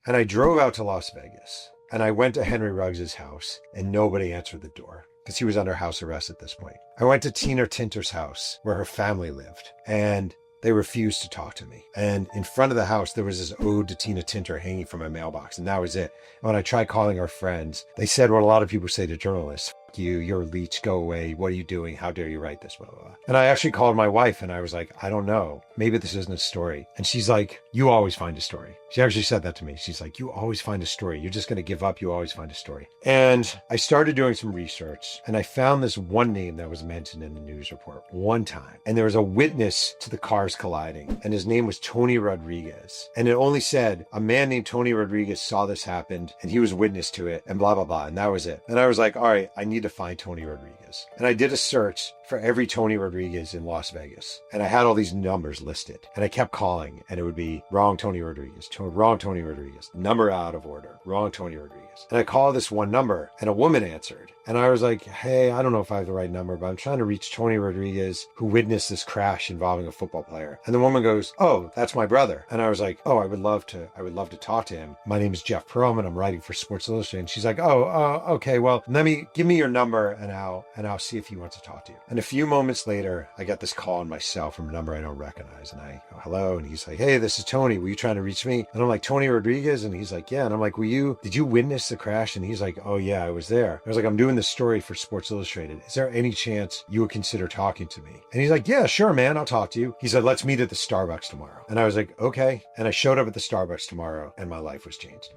And I drove out to Las Vegas and I went to Henry Ruggs' house and nobody answered the door because he was under house arrest at this point. I went to Tina Tinter's house where her family lived and they refused to talk to me. And in front of the house, there was this ode to Tina Tinter hanging from my mailbox. And that was it. And when I tried calling our friends, they said what a lot of people say to journalists: you, you're a leech, go away. What are you doing? How dare you write this? Blah, blah, blah. And I actually called my wife and I was like, I don't know. Maybe this isn't a story. And she's like, you always find a story. She actually said that to me. She's like, you always find a story. You're just going to give up. You always find a story. And I started doing some research and I found this one name that was mentioned in the news report one time. And there was a witness to the cars colliding and his name was Tony Rodriguez. And it only said a man named Tony Rodriguez saw this happen and he was witness to it and blah, blah, blah. And that was it. And I was like, all right, I need to find Tony Rodriguez. And I did a search for every Tony Rodriguez in Las Vegas. And I had all these numbers listed and I kept calling and it would be wrong Tony Rodriguez, wrong Tony Rodriguez, number out of order, wrong Tony Rodriguez. And I called this one number and a woman answered. And I was like, hey, I don't know if I have the right number, but I'm trying to reach Tony Rodriguez who witnessed this crash involving a football player. And the woman goes, oh, that's my brother. And I was like, oh, I would love to talk to him. My name is Jeff Pearlman. I'm writing for Sports Illustrated. And she's like, okay, well, give me your number and I'll see if he wants to talk to you. And a few moments later, I got this call on my cell from a number I don't recognize. And I go, hello. And he's like, hey, this is Tony. Were you trying to reach me? And I'm like, Tony Rodriguez? And he's like, yeah. And I'm like, did you witness the crash? And he's like, oh yeah, I was there. I was like, I'm doing this story for Sports Illustrated. Is there any chance you would consider talking to me? And he's like, yeah, sure, man. I'll talk to you. He said, let's meet at the Starbucks tomorrow. And I was like, okay. And I showed up at the Starbucks tomorrow and my life was changed.